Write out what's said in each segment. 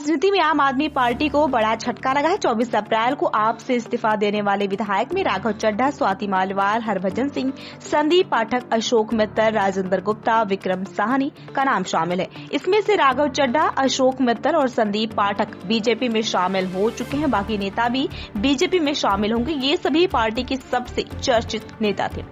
राजनीति में आम आदमी पार्टी को बड़ा झटका लगा है। 24 अप्रैल को आप से इस्तीफा देने वाले विधायक में राघव चड्ढा, स्वाति मालिवाल, हरभजन सिंह, संदीप पाठक, अशोक मित्तल, राजेंद्र गुप्ता, विक्रम साहनी का नाम शामिल है। इसमें से राघव चड्ढा, अशोक मित्तल और संदीप पाठक बीजेपी में शामिल हो चुके हैं। बाकी नेता भी बीजेपी में शामिल होंगे। ये सभी पार्टी के सबसे चर्चित नेता थे।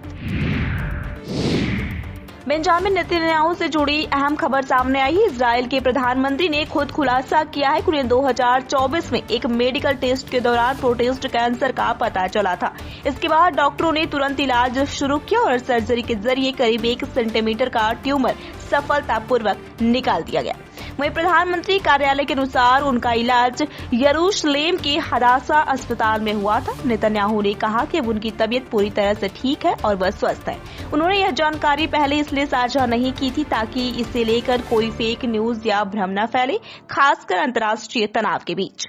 बेंजामिन नेतन्याहू से जुड़ी अहम खबर सामने आई है। इजराइल के प्रधानमंत्री ने खुद खुलासा किया है कि उन्हें 2024 में एक मेडिकल टेस्ट के दौरान प्रोस्टेट कैंसर का पता चला था। इसके बाद डॉक्टरों ने तुरंत इलाज शुरू किया और सर्जरी के जरिए करीब 1 सेंटीमीटर का ट्यूमर सफलतापूर्वक निकाल दिया गया। वहीं प्रधानमंत्री कार्यालय के अनुसार उनका इलाज यरूशलेम के हदासा अस्पताल में हुआ था। नेतन्याहू ने कहा कि अब उनकी तबीयत पूरी तरह से ठीक है और वह स्वस्थ है। उन्होंने यह जानकारी पहले इसलिए साझा नहीं की थी ताकि इसे लेकर कोई फेक न्यूज या भ्रम न फैले, खासकर अंतर्राष्ट्रीय तनाव के बीच।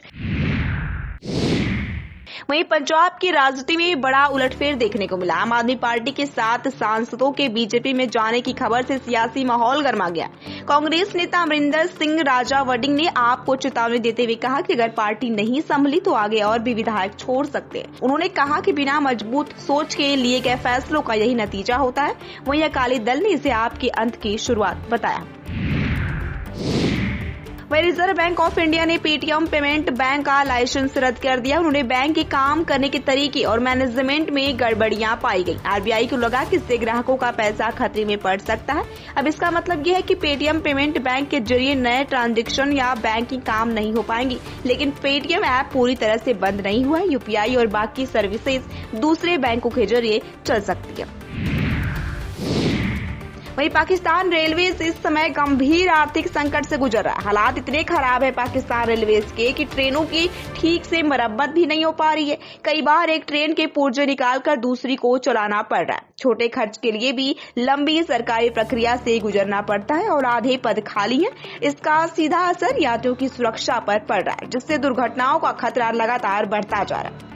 वहीं पंजाब की राजनीति में बड़ा उलटफेर देखने को मिला। आम आदमी पार्टी के 7 सांसदों के बीजेपी में जाने की खबर से सियासी माहौल गर्मा गया। कांग्रेस नेता अमरिंदर सिंह राजा वडिंग ने आप को चेतावनी देते हुए कहा कि अगर पार्टी नहीं संभली तो आगे और भी विधायक छोड़ सकते हैं। उन्होंने कहा कि बिना मजबूत सोच के लिए गए फैसलों का यही नतीजा होता है। वहीं अकाली दल ने इसे आपके अंत की शुरुआत बताया। वहीं रिजर्व बैंक ऑफ इंडिया ने पेटीएम पेमेंट बैंक का लाइसेंस रद्द कर दिया। उन्होंने बैंक के काम करने के तरीके और मैनेजमेंट में गड़बड़ियां पाई गई। आरबीआई को लगा कि इससे ग्राहकों का पैसा खतरे में पड़ सकता है। अब इसका मतलब यह है कि पेटीएम पेमेंट बैंक के जरिए नए ट्रांजैक्शन या बैंकिंग काम नहीं हो पाएंगी। लेकिन पेटीएम ऐप पूरी तरह से बंद नहीं हुआ है। यूपीआई और बाकी सर्विसेज दूसरे बैंकों के जरिए चल सकती है। वहीं पाकिस्तान रेलवेज इस समय गंभीर आर्थिक संकट से गुजर रहा है। हालात इतने खराब है पाकिस्तान रेलवेज के कि ट्रेनों की ठीक से मरम्मत भी नहीं हो पा रही है। कई बार एक ट्रेन के पुर्जे निकालकर दूसरी को चलाना पड़ रहा है। छोटे खर्च के लिए भी लंबी सरकारी प्रक्रिया से गुजरना पड़ता है और आधे पद खाली हैं। इसका सीधा असर यात्रियों की सुरक्षा पर पड़ रहा है, जिससे दुर्घटनाओं का खतरा लगातार बढ़ता जा रहा है।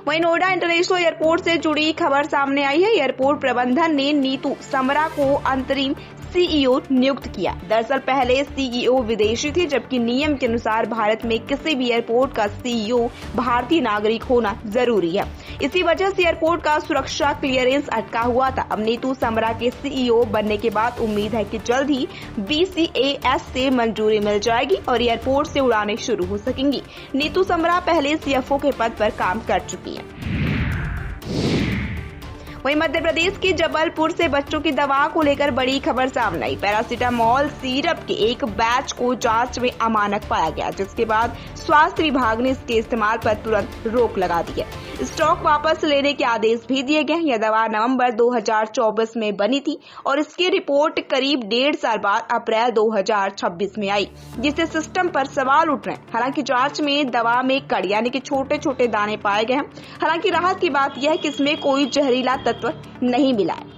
वहीं नोएडा इंटरनेशनल एयरपोर्ट से जुड़ी खबर सामने आई है। एयरपोर्ट प्रबंधन ने नीतू समरा को अंतरिम सीईओ नियुक्त किया। दरअसल पहले सीईओ विदेशी थे, जबकि नियम के अनुसार भारत में किसी भी एयरपोर्ट का सीईओ भारतीय नागरिक होना जरूरी है। इसी वजह से एयरपोर्ट का सुरक्षा क्लियरेंस अटका हुआ था। अब नीतू समरा के सीईओ बनने के बाद उम्मीद है कि जल्द ही BCAS से मंजूरी मिल जाएगी और एयरपोर्ट से उड़ानें शुरू हो सकेंगी। नीतू समरा पहले CFO के पद पर काम कर चुकी है। वहीं मध्य प्रदेश के जबलपुर से बच्चों की दवा को लेकर बड़ी खबर सामने आई। पैरासीटामोल सिरप के एक बैच को जांच में अमानक पाया गया, जिसके बाद स्वास्थ्य विभाग ने इसके इस्तेमाल पर तुरंत रोक लगा दी है। स्टॉक वापस लेने के आदेश भी दिए गए। यह दवा नवंबर 2024 में बनी थी और इसकी रिपोर्ट करीब 1.5 साल बाद अप्रैल 2026 में आई, जिससे सिस्टम पर सवाल उठ रहे हैं। हालांकि जांच में दवा में कड़ यानी कि छोटे छोटे दाने पाए गए हैं। हालांकि राहत की बात यह है कि इसमें कोई जहरीला तत्व नहीं मिला है।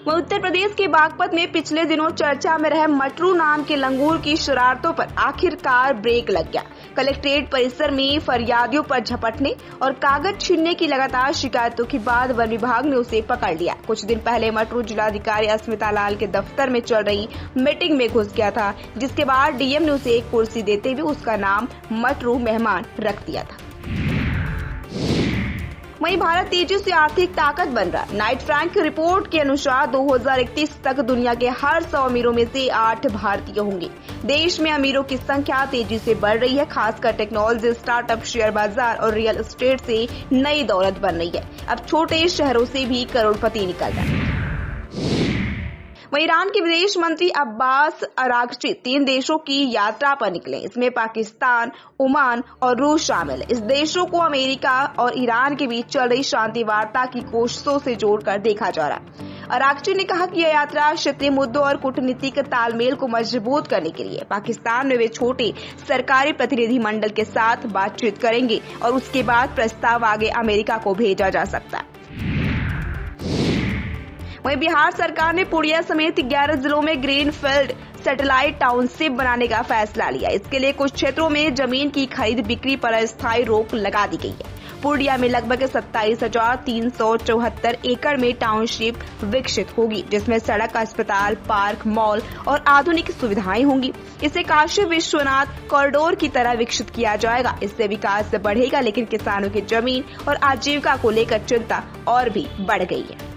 वहीं उत्तर प्रदेश के बागपत में पिछले दिनों चर्चा में रहे मटरू नाम के लंगूर की शरारतों पर आखिरकार ब्रेक लग गया। कलेक्ट्रेट परिसर में फरियादियों पर झपटने और कागज छीनने की लगातार शिकायतों के बाद वन विभाग ने उसे पकड़ लिया। कुछ दिन पहले मटरू जिलाधिकारी अस्मिता लाल के दफ्तर में चल रही मीटिंग में घुस गया था, जिसके बाद डीएम ने उसे एक कुर्सी देते हुए उसका नाम मटरू मेहमान रख दिया था। वहीं भारत तेजी से आर्थिक ताकत बन रहा है। नाइट फ्रैंक रिपोर्ट के अनुसार 2031 तक दुनिया के हर 100 अमीरों में से 8 भारतीय होंगे। देश में अमीरों की संख्या तेजी से बढ़ रही है। खासकर टेक्नोलॉजी, स्टार्टअप, शेयर बाजार और रियल एस्टेट से नई दौलत बन रही है। अब छोटे शहरों से भी करोड़पति निकल रहे हैं। वहीं ईरान के विदेश मंत्री अब्बास अरागची 3 देशों की यात्रा पर निकले। इसमें पाकिस्तान, ओमान और रूस शामिल है। इस देशों को अमेरिका और ईरान के बीच चल रही शांति वार्ता की कोशिशों से जोड़कर देखा जा रहा है। अरागची ने कहा कि यह यात्रा क्षेत्रीय मुद्दों और कूटनीतिक तालमेल को मजबूत करने के लिए पाकिस्तान में वे छोटे सरकारी प्रतिनिधि मंडल के साथ बातचीत करेंगे और उसके बाद प्रस्ताव आगे अमेरिका को भेजा जा सकता है। वहीं बिहार सरकार ने पूर्णिया समेत 11 जिलों में ग्रीनफील्ड सैटेलाइट टाउनशिप बनाने का फैसला लिया। इसके लिए कुछ क्षेत्रों में जमीन की खरीद बिक्री पर अस्थायी रोक लगा दी गई है। पूर्णिया में लगभग 27,374 एकड़ में टाउनशिप विकसित होगी, जिसमें सड़क, अस्पताल, पार्क, मॉल और आधुनिक सुविधाएं होंगी। इसे काशी विश्वनाथ कॉरिडोर की तरह विकसित किया जाएगा। इससे विकास बढ़ेगा, लेकिन किसानों की जमीन और आजीविका को लेकर चिंता और भी बढ़ गई है।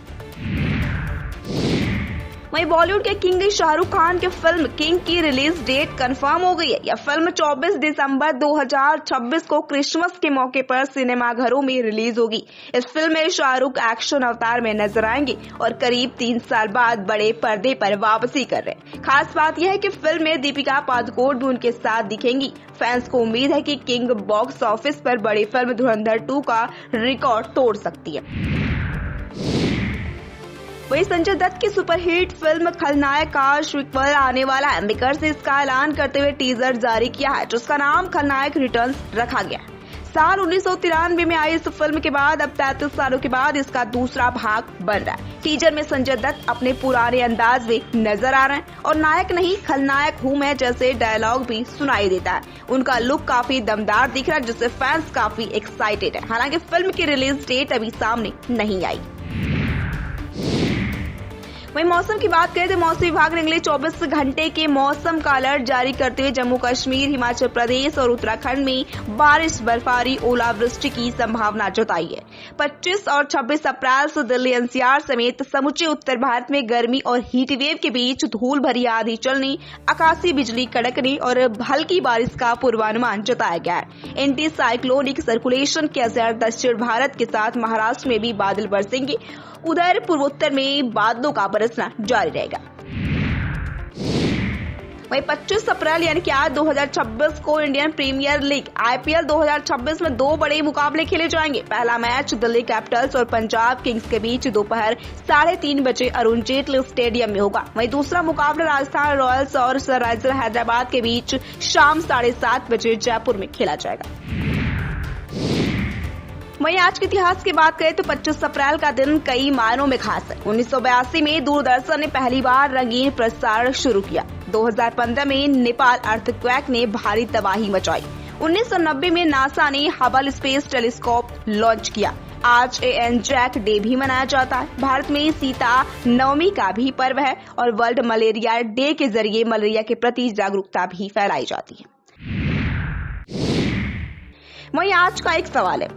वहीं बॉलीवुड के किंग शाहरुख खान की फिल्म किंग की रिलीज डेट कंफर्म हो गई है। यह फिल्म 24 दिसंबर 2026 को क्रिसमस के मौके पर सिनेमाघरों में रिलीज होगी। इस फिल्म में शाहरुख एक्शन अवतार में नजर आएंगे और करीब 3 साल बाद बड़े पर्दे पर वापसी कर रहे हैं। खास बात यह है कि फिल्म में दीपिका पादुकोण भी उनके साथ दिखेंगी। फैंस को उम्मीद है कि किंग बॉक्स ऑफिस पर बड़ी फिल्म धुरंधर 2 का रिकॉर्ड तोड़ सकती है। वहीं संजय दत्त की सुपरहिट फिल्म खलनायक का सीक्वल आने वाला है। मेकर्स ने इसका ऐलान करते हुए टीजर जारी किया है, जिसका नाम खलनायक रिटर्न्स रखा गया है। साल 1993 में आई इस फिल्म के बाद अब 33 सालों के बाद इसका दूसरा भाग बन रहा है। टीजर में संजय दत्त अपने पुराने अंदाज में नजर आ रहे हैं और नायक नहीं खलनायक हूं मैं जैसे डायलॉग भी सुनाई देता है। उनका लुक काफी दमदार दिख रहा है, जिससे फैंस काफी एक्साइटेड है। हालांकि फिल्म की रिलीज डेट अभी सामने नहीं आई। वहीं मौसम की बात करें तो मौसम विभाग ने अगले 24 घंटे के मौसम का अलर्ट जारी करते हुए जम्मू कश्मीर, हिमाचल प्रदेश और उत्तराखंड में बारिश, बर्फबारी, ओलावृष्टि की संभावना जताई है। 25 और 26 अप्रैल से दिल्ली एनसीआर समेत समूचे उत्तर भारत में गर्मी और हीट वेव के बीच धूल भरी आंधी चलने, आकाशीय बिजली कड़कने और हल्की बारिश का पूर्वानुमान जताया गया है। एंटी साइक्लोनिक सर्कुलेशन के असर दक्षिण भारत के साथ महाराष्ट्र में भी बादल बरसेंगे। उधर पूर्वोत्तर में बादलों का बरसना जारी रहेगा। वहीं 25 अप्रैल यानी कि आज 2026 को इंडियन प्रीमियर लीग आईपीएल 2026 में 2 बड़े मुकाबले खेले जाएंगे। पहला मैच दिल्ली कैपिटल्स और पंजाब किंग्स के बीच दोपहर 3:30 बजे अरुण जेटली स्टेडियम में होगा। वहीं दूसरा मुकाबला राजस्थान रॉयल्स और सनराइजर्स हैदराबाद के बीच शाम 7:30 बजे जयपुर में खेला जाएगा। वहीं आज के इतिहास की बात करें तो 25 अप्रैल का दिन कई मायनों में खास है। 1982 में दूरदर्शन ने पहली बार रंगीन प्रसारण शुरू किया। 2015 में नेपाल अर्थक्वेक ने भारी तबाही मचाई। 1990 में नासा ने हबल स्पेस टेलीस्कोप लॉन्च किया। आज एन जैक डे भी मनाया जाता है। भारत में सीता नवमी का भी पर्व है और वर्ल्ड मलेरिया डे के जरिए मलेरिया के प्रति जागरूकता भी फैलाई जाती है। वहीं आज का एक सवाल है,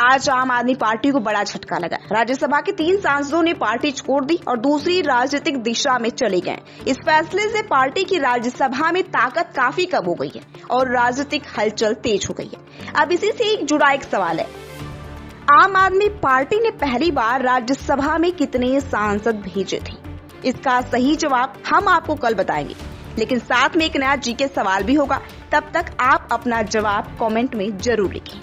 आज आम आदमी पार्टी को बड़ा झटका लगा। राज्यसभा के 3 सांसदों ने पार्टी छोड़ दी और दूसरी राजनीतिक दिशा में चले गए। इस फैसले से पार्टी की राज्यसभा में ताकत काफी कम हो गई है और राजनीतिक हलचल तेज हो गई है। अब इसी से जुड़ा एक सवाल है, आम आदमी पार्टी ने पहली बार राज्यसभा में कितने सांसद भेजे थे? इसका सही जवाब हम आपको कल बताएंगे, लेकिन साथ में एक नया जीके सवाल भी होगा। तब तक आप अपना जवाब कमेंट में जरूर लिखें।